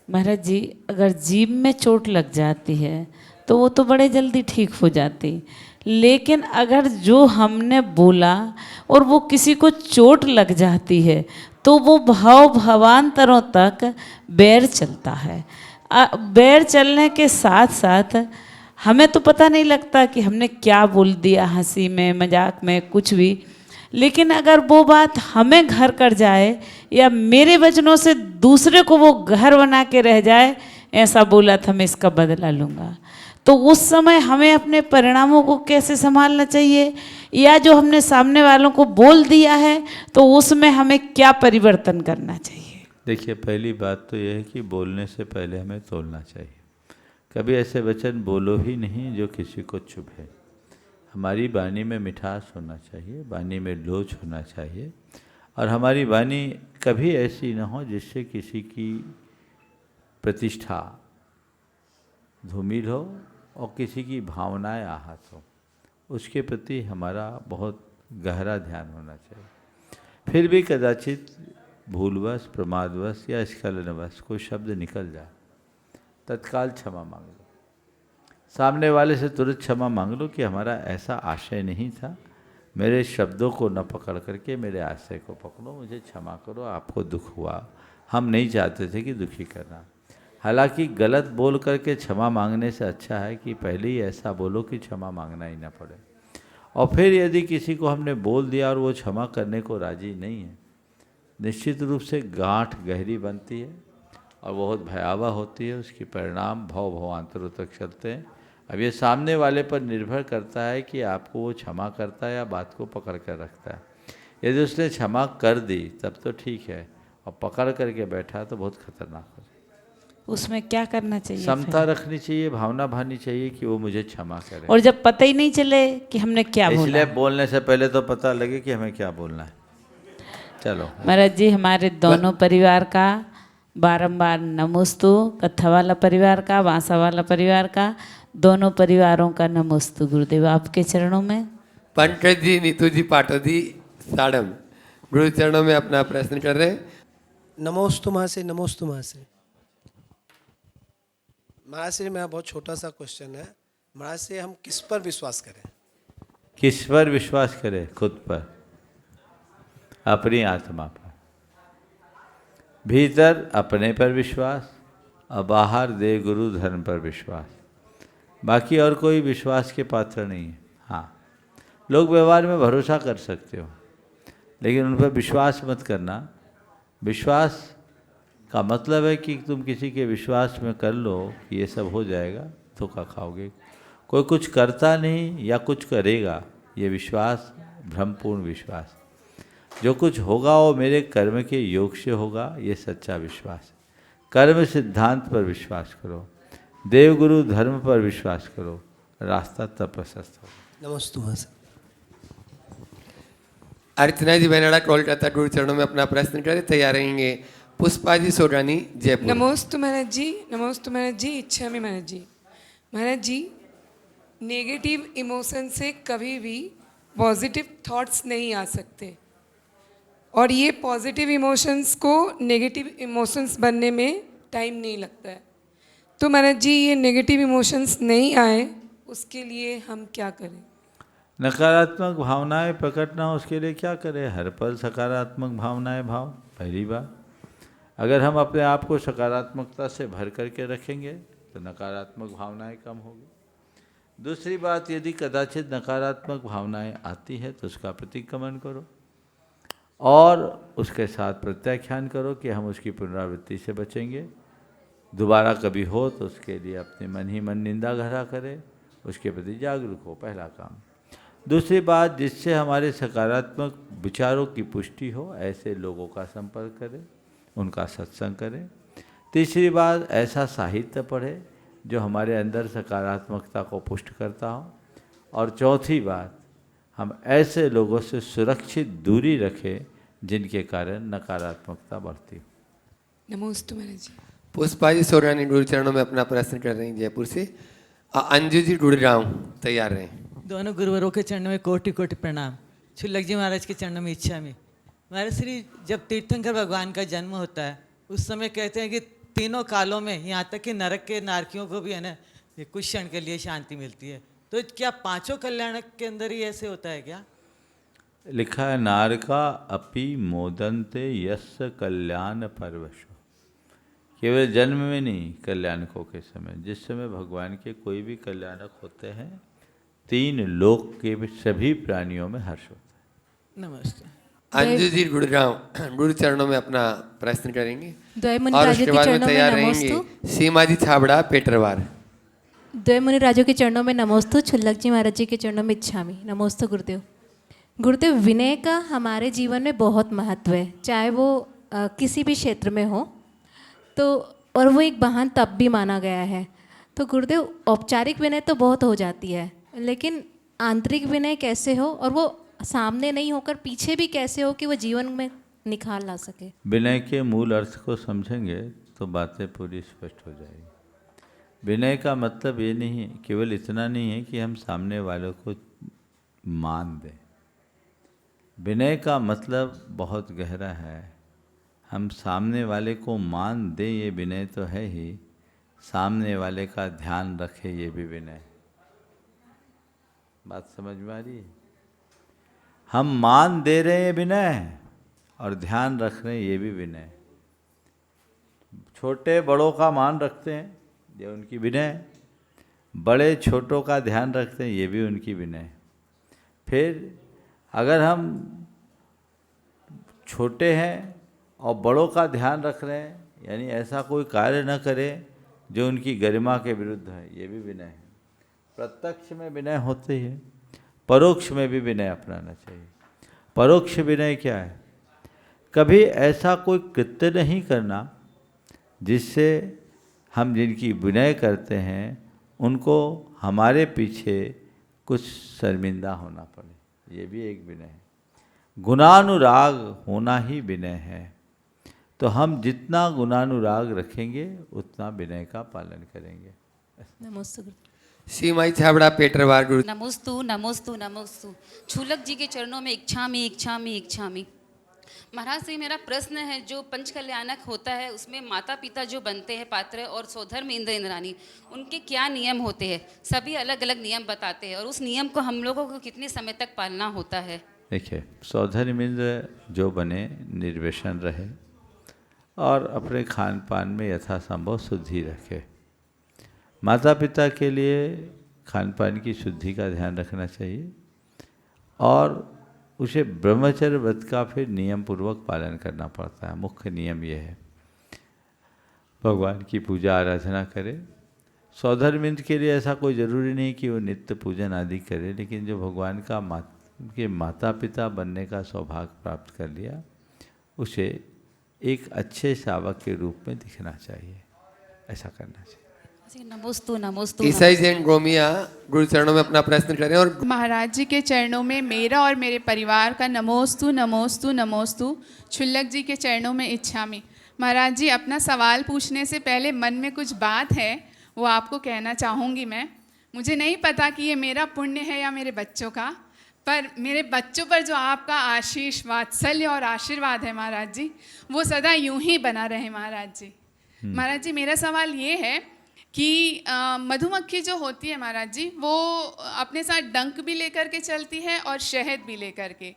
महाराज जी, अगर जीभ में चोट लग जाती है तो वो तो बड़े जल्दी ठीक हो जाती, लेकिन अगर जो हमने बोला और वो किसी को चोट लग जाती है तो वो भावांतरों तक बैर चलता है। बैर चलने के साथ साथ हमें तो पता नहीं लगता कि हमने क्या बोल दिया, हंसी में, मजाक में, कुछ भी, लेकिन अगर वो बात हमें घर कर जाए या मेरे वचनों से दूसरे को वो घर बना के रह जाए, ऐसा बोला था मैं इसका बदला लूँगा, तो उस समय हमें अपने परिणामों को कैसे संभालना चाहिए, या जो हमने सामने वालों को बोल दिया है तो उसमें हमें क्या परिवर्तन करना चाहिए? देखिए, पहली बात तो यह है कि बोलने से पहले हमें तोलना चाहिए। कभी ऐसे वचन बोलो ही नहीं जो किसी को चुभे। हमारी वाणी में मिठास होना चाहिए, वाणी में लोच होना चाहिए, और हमारी वाणी कभी ऐसी न हो जिससे किसी की प्रतिष्ठा धूमिल हो और किसी की भावनाएं आहत हो। उसके प्रति हमारा बहुत गहरा ध्यान होना चाहिए। फिर भी कदाचित भूलवश, प्रमादवश या स्खलनवश कोई शब्द निकल जाए, तत्काल क्षमा मांग लो। सामने वाले से तुरंत क्षमा मांग लो कि हमारा ऐसा आशय नहीं था, मेरे शब्दों को न पकड़ करके मेरे आशय को पकड़ो, मुझे क्षमा करो, आपको दुख हुआ, हम नहीं चाहते थे कि दुखी करना। हालांकि गलत बोल करके क्षमा मांगने से अच्छा है कि पहले ही ऐसा बोलो कि क्षमा मांगना ही ना पड़े। और फिर यदि किसी को हमने बोल दिया और वो क्षमा करने को राजी नहीं है, निश्चित रूप से गांठ गहरी बनती है और बहुत भयावह होती है। उसके परिणाम भवांतरों तक चलते हैं। अब ये सामने वाले पर निर्भर करता है कि आपको वो क्षमा करता है या बात को पकड़ कर रखता है। यदि उसने क्षमा कर दी तब तो ठीक है, और पकड़ करके बैठा तो बहुत खतरनाक हो जाए। उसमें क्या करना चाहिए? समता रखनी चाहिए, भावना भानी चाहिए कि वो मुझे क्षमा करे। और जब पता ही नहीं चले कि हमने क्या बोला, इसलिए बोलने से पहले तो पता लगे कि हमें क्या बोलना है। चलो महाराज जी, हमारे दोनों परिवार का बारंबार नमोस्तु, कत्था वाला परिवार का, वांसा वाला परिवार का, दोनों परिवारों का नमोस्तु गुरुदेव आपके चरणों में। पंकज जी, नीतू जी, पाटोदी साडम गुरु चरणों में अपना प्रश्न कर रहे हैं। नमोस्तु माँ से। नमोस्तु माँ से। महाराज से मेरा बहुत छोटा सा क्वेश्चन है। महाराज से हम किस पर विश्वास करें? किस पर विश्वास करें? खुद पर, अपनी आत्मा पर। भीतर अपने पर विश्वास और बाहर देव गुरु धर्म पर विश्वास। बाकी और कोई विश्वास के पात्र नहीं है। हाँ, लोग व्यवहार में भरोसा कर सकते हो, लेकिन उन पर विश्वास मत करना। विश्वास का मतलब है कि तुम किसी के विश्वास में कर लो कि ये सब हो जाएगा, धोखा खाओगे। कोई कुछ करता नहीं या कुछ करेगा, ये विश्वास भ्रमपूर्ण विश्वास। जो कुछ होगा वो मेरे कर्म के योग से होगा, ये सच्चा विश्वास है। कर्म सिद्धांत पर विश्वास करो, देवगुरु धर्म पर विश्वास करो, रास्ता तब प्रशस्त होगा। नमस्ते। अर्चना जी बेनाडा कोलकाता गुरु चरणों में अपना प्रश्न करें, तैयार रहेंगे। पुष्पा जी सोडानी जयपुर। नमोस्तु महाराज जी, नमोस्तु महाराज जी, इच्छा में महाराज जी। महाराज जी, नेगेटिव इमोशन से कभी भी पॉजिटिव थॉट्स नहीं आ सकते, और ये पॉजिटिव इमोशंस को नेगेटिव इमोशंस बनने में टाइम नहीं लगता है। तो महाराज जी, ये नेगेटिव इमोशंस नहीं आए उसके लिए हम क्या करें? नकारात्मक भावनाएं प्रकट ना हो उसके लिए क्या करें? हर पल सकारात्मक भावनाएं भाव। पहली बात, अगर हम अपने आप को सकारात्मकता से भर करके रखेंगे तो नकारात्मक भावनाएं कम होगी। दूसरी बात, यदि कदाचित नकारात्मक भावनाएं आती है तो उसका प्रतिक्रमण करो और उसके साथ प्रत्याख्यान करो कि हम उसकी पुनरावृत्ति से बचेंगे। दोबारा कभी हो तो उसके लिए अपने मन ही मन निंदा गहरा करें, उसके प्रति जागरूक हो, पहला काम। दूसरी बात, जिससे हमारे सकारात्मक विचारों की पुष्टि हो ऐसे लोगों का संपर्क करें, उनका सत्संग करें। तीसरी बात, ऐसा साहित्य पढ़े जो हमारे अंदर सकारात्मकता को पुष्ट करता हो। और चौथी बात, हम ऐसे लोगों से सुरक्षित दूरी रखें जिनके कारण नकारात्मकता बढ़ती हो। नमोस्तु महाराज जी। पुष्पा जी सोडानी गुरु चरणों में अपना प्रश्न कर रही हैं जयपुर से। अंजू जी गुड़गांव, तैयार रहें। दोनों गुरुवरों के चरणों में कोटि कोटि प्रणाम। छुल्लक जी महाराज के चरणों में इच्छा में। महाराज श्री, जब तीर्थंकर भगवान का जन्म होता है उस समय कहते हैं कि तीनों कालों में, यहाँ तक कि नरक के नारकियों को भी है ना कुछ क्षण के लिए शांति मिलती है। तो क्या पांचों कल्याण के अंदर ही ऐसे होता है क्या? लिखा है, नारका अपि मोदन्ते यस्य कल्याण परवशो। केवल जन्म में नहीं, कल्याणकों के समय, जिस समय भगवान के कोई भी कल्याणक होते हैं, तीन लोक के सभी प्राणियों में हर्ष होता है। नमस्ते। अंजू जी गुड़गांव गुरु चरणों में अपना प्रश्न करेंगे द्वैमुनि और राजों उसके के बाद में चरणों में तैयार नमोस्तु। रहेंगे सीमा जी छाबड़ा पेटरवार। द्वैमुनि राजों के चरणों में नमोस्तु। छुल्लक जी महाराज जी के चरणों में इच्छामि। नमोस्तु गुरुदेव। गुरुदेव, विनय का हमारे जीवन में बहुत महत्व है, चाहे वो किसी भी क्षेत्र में हो, तो और वो एक वाहन तब भी माना गया है। तो गुरुदेव, औपचारिक विनय तो बहुत हो जाती है, लेकिन आंतरिक विनय कैसे हो, और वो सामने नहीं होकर पीछे भी कैसे हो कि वो जीवन में निखार ला सके? विनय के मूल अर्थ को समझेंगे तो बातें पूरी स्पष्ट हो जाएगी। विनय का मतलब ये नहीं है, केवल इतना नहीं है कि हम सामने वालों को मान दें। विनय का मतलब बहुत गहरा है। हम सामने वाले को मान दें, ये विनय तो है ही, सामने वाले का ध्यान रखें, ये भी विनय है। बात समझ में आ रही है? हम मान दे रहे हैं विनय है, और ध्यान रख रहे हैं, ये भी विनय है। छोटे बड़ों का मान रखते हैं, ये उनकी विनय है। बड़े छोटों का ध्यान रखते हैं, ये भी उनकी विनय है। फिर अगर हम छोटे हैं और बड़ों का ध्यान रख रहे हैं, यानी ऐसा कोई कार्य न करें जो उनकी गरिमा के विरुद्ध है, ये भी विनय है। प्रत्यक्ष में विनय होते ही है, परोक्ष में भी विनय अपनाना चाहिए। परोक्ष विनय क्या है? कभी ऐसा कोई कृत्य नहीं करना जिससे हम जिनकी विनय करते हैं उनको हमारे पीछे कुछ शर्मिंदा होना पड़े, ये भी एक विनय है। गुणानुराग होना ही विनय है। तो हम जितना गुणानुराग रखेंगे उतना विनय का पालन करेंगे। नमस्ते। सीमा जी छाबड़ा पेटरवार गुरु। नमोस्तु नमोस्तु नमोस्तु। छुलक जी के चरणों में इच्छामि इच्छामि इच्छामि। महाराज से मेरा प्रश्न है, जो पंच कल्याणक होता है उसमें माता पिता जो बनते हैं पात्र और स्वधर्म इंद्र इंद्राणी, उनके क्या नियम होते हैं? सभी अलग अलग नियम बताते हैं, और उस नियम को हम लोगों को कितने समय तक पालना होता है? देखिए, स्वधर्म इंद्र जो बने निर्व्यसन रहे और अपने खान पान में यथासंभव शुद्धि रखे। माता पिता के लिए खान पान की शुद्धि का ध्यान रखना चाहिए और उसे ब्रह्मचर्य व्रत का फिर नियम पूर्वक पालन करना पड़ता है। मुख्य नियम यह है, भगवान की पूजा आराधना करे। स्वधर्म इंद्र के लिए ऐसा कोई ज़रूरी नहीं कि वो नित्य पूजन आदि करे, लेकिन जो भगवान का उनके माता पिता बनने का सौभाग्य प्राप्त कर लिया, उसे एक अच्छे शावक के रूप में दिखना चाहिए, ऐसा करना चाहिए। नमोस्तु नमोस्तु। ईसाई जैन गोमिया गुरु चरणों में अपना प्रश्न करें। और महाराज जी के चरणों में मेरा और मेरे परिवार का नमोस्तु नमोस्तु नमोस्तु। क्षुल्लक जी के चरणों में इच्छामि। महाराज जी, अपना सवाल पूछने से पहले मन में कुछ बात है, वो आपको कहना चाहूँगी मैं। मुझे नहीं पता कि ये मेरा पुण्य है या मेरे बच्चों का, पर मेरे बच्चों पर जो आपका आशीष, वात्सल्य और आशीर्वाद है महाराज जी, वो सदा यूं ही बना रहे महाराज जी। महाराज जी, मेरा सवाल ये है कि मधुमक्खी जो होती है महाराज जी, वो अपने साथ डंक भी लेकर के चलती है और शहद भी लेकर के।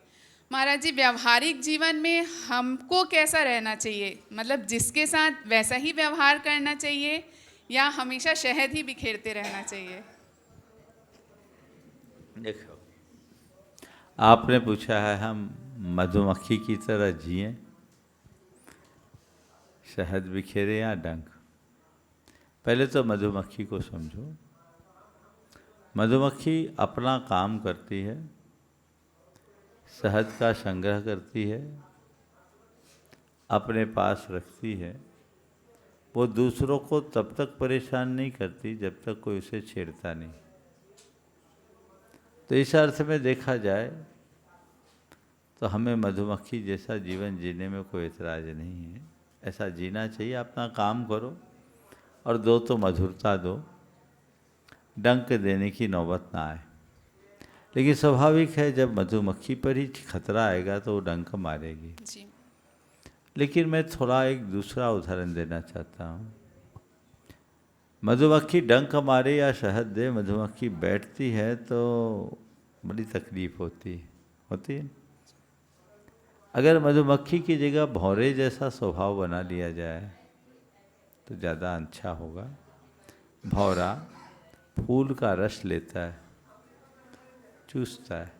महाराज जी, व्यावहारिक जीवन में हमको कैसा रहना चाहिए? मतलब जिसके साथ वैसा ही व्यवहार करना चाहिए या हमेशा शहद ही बिखेरते रहना चाहिए? देखो, आपने पूछा है हम मधुमक्खी की तरह जिएं, शहद बिखेरे या डंक। पहले तो मधुमक्खी को समझो। मधुमक्खी अपना काम करती है, शहद का संग्रह करती है, अपने पास रखती है। वो दूसरों को तब तक परेशान नहीं करती जब तक कोई उसे छेड़ता नहीं। तो इस अर्थ में देखा जाए तो हमें मधुमक्खी जैसा जीवन जीने में कोई एतराज़ नहीं है, ऐसा जीना चाहिए। अपना काम करो और दो तो मधुरता दो, डंक देने की नौबत ना आए। लेकिन स्वाभाविक है जब मधुमक्खी पर ही खतरा आएगा तो वो डंक मारेगी जी। लेकिन मैं थोड़ा एक दूसरा उदाहरण देना चाहता हूँ। मधुमक्खी डंक मारे या शहद दे, मधुमक्खी बैठती है तो बड़ी तकलीफ होती है। अगर मधुमक्खी की जगह भौरे जैसा स्वभाव बना लिया जाए तो ज़्यादा अच्छा होगा। भौरा फूल का रस लेता है, चूसता है,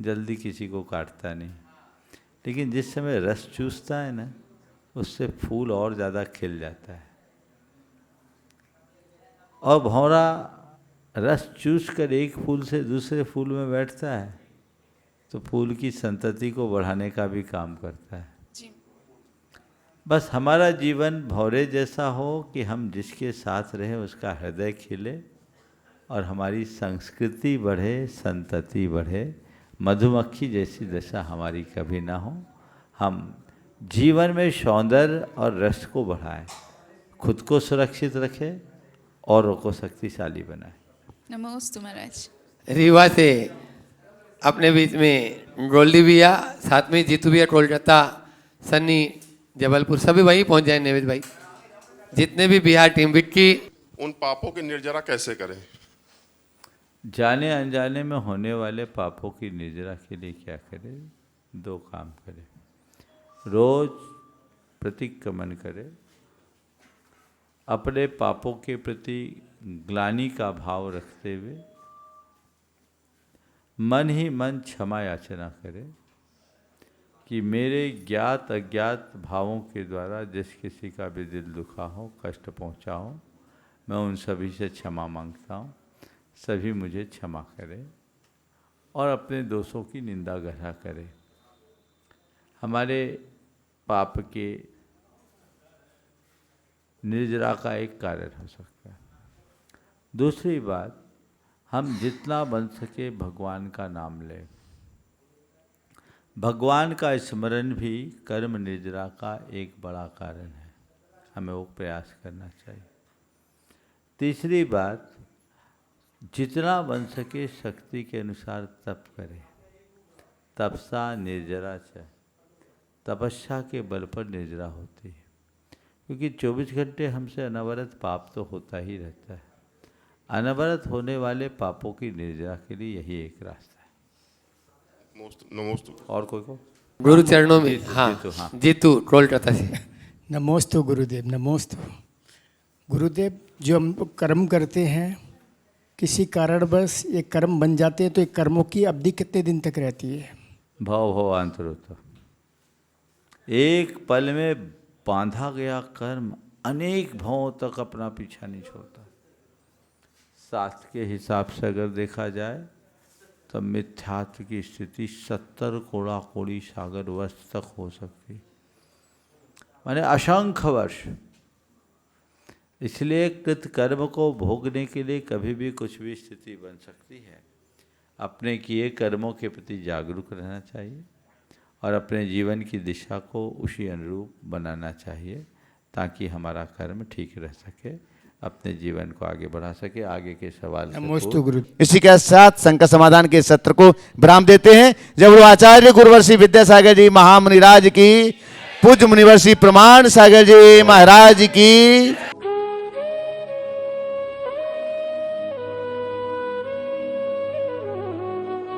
जल्दी किसी को काटता नहीं। लेकिन जिस समय रस चूसता है ना, उससे फूल और ज़्यादा खिल जाता है। और भौरा रस चूस कर एक फूल से दूसरे फूल में बैठता है तो फूल की संतति को बढ़ाने का भी काम करता है। बस हमारा जीवन भौरे जैसा हो कि हम जिसके साथ रहें उसका हृदय खिले और हमारी संस्कृति बढ़े, संतति बढ़े। मधुमक्खी जैसी दशा हमारी कभी ना हो। हम जीवन में सौंदर्य और रस को बढ़ाएं, खुद को सुरक्षित रखें, औरों को शक्तिशाली बनाएं। नमोस्तु महाराज। रीवा से अपने बीच में गोल्डी भैया, साथ में जीतू भैया, कोलकाता, सन्नी, जबलपुर, सभी वहीं पहुंच जाए। नेविद भाई, जितने भी बिहार टीम, विक्की। उन पापों की निर्जरा कैसे करें? जाने अनजाने में होने वाले पापों की निर्जरा के लिए क्या करें? दो काम करें। रोज प्रतिक्रमण करें, अपने पापों के प्रति ग्लानि का भाव रखते हुए मन ही मन क्षमा याचना करें कि मेरे ज्ञात अज्ञात भावों के द्वारा जिस किसी का भी दिल दुखा हो, कष्ट पहुंचा हो, मैं उन सभी से क्षमा मांगता हूं। सभी मुझे क्षमा करें और अपने दोषों की निंदा ग्रह करें। हमारे पाप के निर्जरा का एक कारण हो सकता है। दूसरी बात, हम जितना बन सके भगवान का नाम लें। भगवान का स्मरण भी कर्म निर्जरा का एक बड़ा कारण है, हमें वो प्रयास करना चाहिए। तीसरी बात, जितना बन सके शक्ति के अनुसार तप करें। तपसा निर्जरा च, तपस्या के बल पर निर्जरा होती है, क्योंकि 24 घंटे हमसे अनवरत पाप तो होता ही रहता है। अनवरत होने वाले पापों की निर्जरा के लिए यही एक रास्ता है। नमोस्तु। और कोई को? गुरु चरणों में। हाँ, जीतू कोलकाता से। नमोस्तु गुरुदेव, नमोस्तु गुरुदेव। जो हम कर्म करते हैं, किसी कारणवश ये कर्म बन जाते हैं, तो ये कर्मों की अवधि कितने दिन तक रहती है? भाव भावांतर होता। एक पल में बांधा गया कर्म अनेक भावों तक अपना पीछा नहीं छोड़ता। शास्त्र के हिसाब से अगर देखा जाए तब मिथ्यात्व की स्थिति 70 कोड़ा कोड़ी सागर वर्ष तक हो सकती, माने असंख्य वर्ष। इसलिए कृत कर्म को भोगने के लिए कभी भी कुछ भी स्थिति बन सकती है। अपने किए कर्मों के प्रति जागरूक रहना चाहिए और अपने जीवन की दिशा को उसी अनुरूप बनाना चाहिए ताकि हमारा कर्म ठीक रह सके, अपने जीवन को आगे बढ़ा सके। आगे के सवाल नमोस्तु गुरु। इसी के साथ संकट समाधान के सत्र को विराम देते हैं। जब गुरु आचार्य गुरुवर्षी विद्यासागर जी महामुनिराज की, पूज्य मुनिवर्षी प्रमाण सागर जी महाराज की